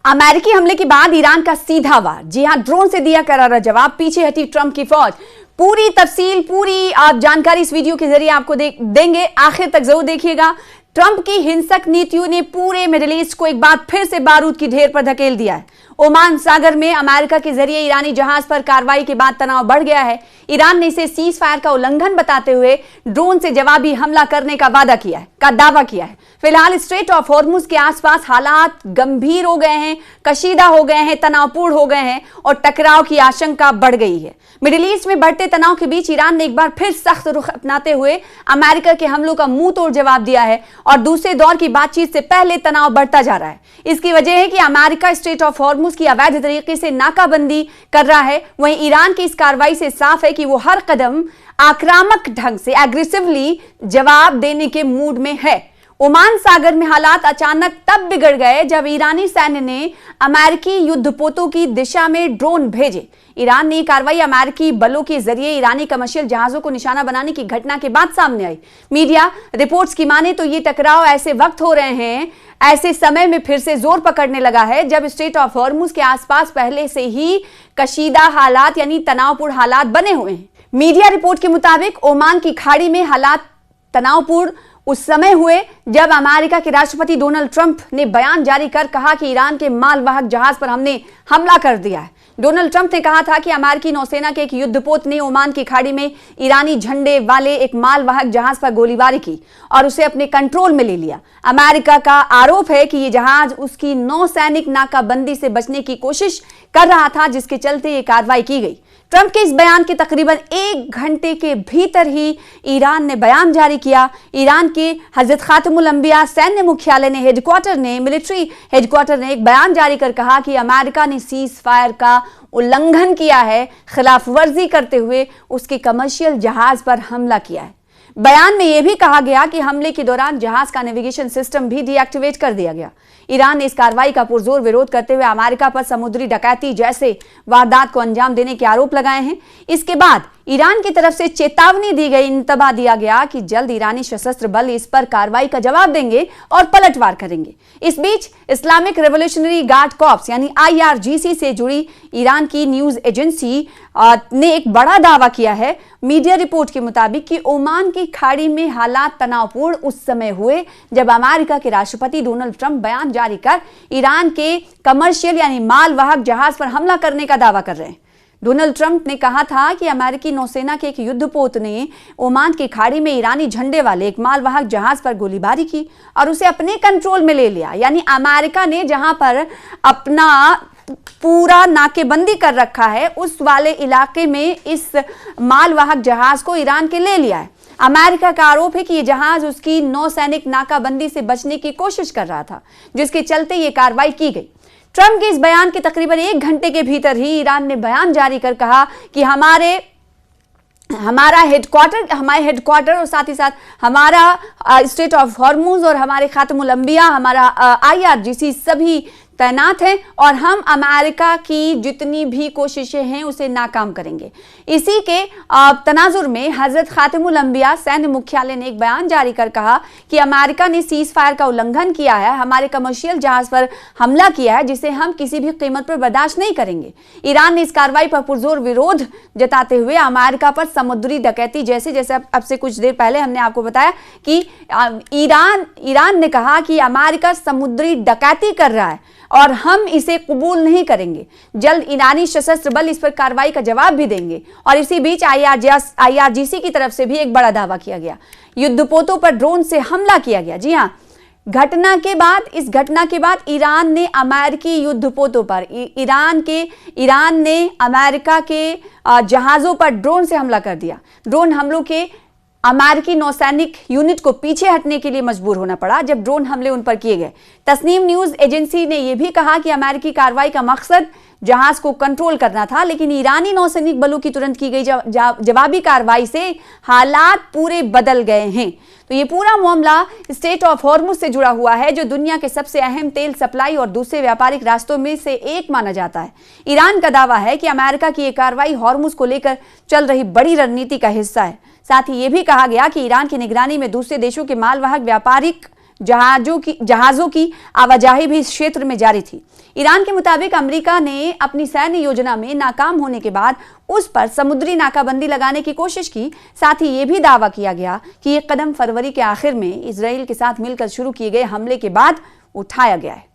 अमेरिकी हमले के बाद ईरान का सीधा वार, जी हां, ड्रोन से दिया करारा जवाब, पीछे हटी ट्रंप की फौज। पूरी तफसील, पूरी जानकारी इस वीडियो के जरिए आपको देंगे, आखिर तक जरूर देखिएगा। ट्रंप की हिंसक नीतियों ने पूरे मिडिल ईस्ट को एक बार फिर से बारूद की ढेर पर धकेल दिया है। ओमान सागर में अमेरिका के जरिए ईरानी जहाज पर कार्रवाई के बाद तनाव बढ़ गया है। ईरान ने इसे सीज फायर का उल्लंघन बताते हुए ड्रोन से जवाबी हमला करने का दावा किया है। फिलहाल स्ट्रेट ऑफ हॉर्मुज के आसपास हालात गंभीर हो गए हैं, कशीदा हो गए हैं, तनावपूर्ण हो गए हैं और टकराव की आशंका बढ़ गई है। मिडिल ईस्ट में बढ़ते तनाव के बीच ईरान ने एक बार फिर सख्त रुख अपनाते हुए अमेरिका के हमलों का मुंह तोड़ जवाब दिया है और दूसरे दौर की बातचीत से पहले तनाव बढ़ता जा रहा है। इसकी वजह है कि अमेरिका स्ट्रेट ऑफ हॉर्मुज की अवैध तरीके से नाकाबंदी कर रहा है। वहीं ईरान की इस कार्रवाई से साफ है कि वो हर कदम आक्रामक ढंग से एग्रेसिवली जवाब देने के मूड में है। ओमान सागर में हालात अचानक तब बिगड़ गए जब ईरानी सैन्य ने अमेरिकी युद्धपोतों की दिशा में ड्रोन भेजे। ईरान ने कार्रवाई अमेरिकी बलों के जरिए ईरानी कमर्शियल जहाजों को निशाना बनाने की घटना के बाद सामने आई। मीडिया रिपोर्ट्स की माने तो ये टकराव ऐसे वक्त हो रहे हैं, ऐसे समय में फिर से जोर पकड़ने लगा है जब स्ट्रेट ऑफ हॉर्मुज के आसपास पहले से ही कशीदा हालात यानी तनावपूर्ण हालात बने हुए हैं। मीडिया रिपोर्ट के मुताबिक ओमान की खाड़ी में हालात तनावपूर्ण उस समय हुए जब अमेरिका के राष्ट्रपति डोनाल्ड ट्रंप ने बयान जारी कर कहा कि ईरान के मालवाहक जहाज पर हमने हमला कर दिया है। डोनाल्ड ट्रंप ने कहा था कि अमेरिकी नौसेना के एक युद्धपोत ने ओमान की खाड़ी में ईरानी झंडे वाले एक मालवाहक जहाज पर गोलीबारी की और उसे अपने कंट्रोल में ले लिया। अमेरिका का आरोप है कि यह जहाज उसकी नौसैनिक नाकाबंदी से बचने की कोशिश कर रहा था, जिसके चलते यह कार्रवाई की गई। ट्रंप के इस बयान के तकरीबन 1 घंटे के भीतर ही ईरान ने बयान जारी किया। ईरान के हजरत खातमुल अंबिया सैन्य मुख्यालय ने मिलिट्री हेडक्वार्टर ने एक बयान जारी कर कहा कि अमेरिका ने सीज फायर का उल्लंघन किया है, खिलाफ वर्जी करते हुए उसके कमर्शियल जहाज पर हमला किया है। बयान में यह भी कहा गया कि हमले के दौरान जहाज का नेविगेशन सिस्टम भी डीएक्टिवेट कर दिया गया। ईरान ने इस कार्रवाई का पुरजोर विरोध करते हुए अमेरिका पर समुद्री डकैती जैसे वारदात को अंजाम देने के आरोप लगाए हैं। इसके बाद ईरान की तरफ से चेतावनी दी गई, इंतबाह दिया गया कि जल्द ईरानी सशस्त्र बल इस पर कार्रवाई का जवाब देंगे और पलटवार करेंगे। इस बीच इस्लामिक रेवोल्यूशनरी गार्ड कॉर्प्स यानी IRGC से जुड़ी ईरान की न्यूज एजेंसी ने एक बड़ा दावा किया है। मीडिया रिपोर्ट के मुताबिक कि ओमान की खाड़ी में हालात तनावपूर्ण उस समय हुए जब अमेरिका के राष्ट्रपति डोनाल्ड ट्रंप बयान जारी कर ईरान के कमर्शियल यानी मालवाहक जहाज पर हमला करने का दावा कर रहे हैं। डोनाल्ड ट्रंप ने कहा था कि अमेरिकी नौसेना के एक युद्धपोत ने ओमान की खाड़ी में ईरानी झंडे वाले एक मालवाहक जहाज पर गोलीबारी की और उसे अपने कंट्रोल में ले लिया। यानी अमेरिका ने जहां पर अपना पूरा नाकेबंदी कर रखा है उस वाले इलाके में इस मालवाहक जहाज को ईरान के ले लिया है। अमेरिका का आरोप है कि यह जहाज उसकी नौसैनिक नाकाबंदी से बचने की कोशिश कर रहा था, जिसके चलते यह कार्रवाई की गई। ट्रंप के इस बयान के तकरीबन 1 घंटे के भीतर ही ईरान ने बयान जारी कर कहा कि हमारे हेडक्वार्टर और साथ ही साथ हमारा स्ट्रेट ऑफ हॉर्मुज और हमारे खातमुल अंबिया, हमारा IRGC सभी तैनात हैं और हम अमेरिका की जितनी भी कोशिशें हैं उसे नाकाम करेंगे। इसी के तनाजुर में हजरत खातमुल अंबिया सैन्य मुख्यालय ने एक बयान जारी कर कहा कि अमेरिका ने सीज फायर का उल्लंघन किया है, हमारे कमर्शियल जहाज पर हमला किया है, जिसे हम किसी भी कीमत पर बर्दाश्त नहीं करेंगे। ईरान ने इस कार्रवाई पर पुरजोर विरोध जताते हुए अमेरिका पर समुद्री डकैती जैसे अब से कुछ देर पहले हमने आपको बताया कि ईरान ने कहा कि अमेरिका समुद्री डकैती कर रहा है और हम इसे कबूल नहीं करेंगे। जल्द ईरानी सशस्त्र बल इस पर कार्रवाई का जवाब भी देंगे। और इसी बीच IRGC की तरफ से भी एक बड़ा दावा किया गया, युद्धपोतों पर ड्रोन से हमला किया गया। जी हां, इस घटना के बाद ईरान ने अमेरिकी युद्धपोतों पर ईरान ने अमेरिका के जहाजों पर ड्रोन से हमला कर दिया। ड्रोन हमलों के अमेरिकी नौसैनिक यूनिट को पीछे हटने के लिए मजबूर होना पड़ा जब ड्रोन हमले उन पर किए गए। तस्नीम न्यूज एजेंसी ने यह भी कहा कि अमेरिकी कार्रवाई का मकसद जहाज को कंट्रोल करना था, लेकिन ईरानी नौसैनिक बलों की तुरंत की गई जवाबी कार्रवाई से हालात पूरे बदल गए हैं। तो ये पूरा मामला स्ट्रेट ऑफ हॉर्मुज से जुड़ा हुआ है, जो दुनिया के सबसे अहम तेल सप्लाई और दूसरे व्यापारिक रास्तों में से एक माना जाता है। ईरान का दावा है कि अमेरिका की यह कार्रवाई हॉर्मुज को लेकर चल रही बड़ी रणनीति का हिस्सा है। साथ ही यह भी कहा गया कि ईरान की निगरानी में दूसरे देशों के मालवाहक जहाजों की आवाजाही भी इस क्षेत्र में जारी थी। ईरान के मुताबिक अमेरिका ने अपनी सैन्य योजना में नाकाम होने के बाद उस पर समुद्री नाकाबंदी लगाने की कोशिश की। साथ ही यह भी दावा किया गया कि यह कदम फरवरी के आखिर में इजराइल के साथ मिलकर शुरू किए गए हमले के बाद उठाया गया है।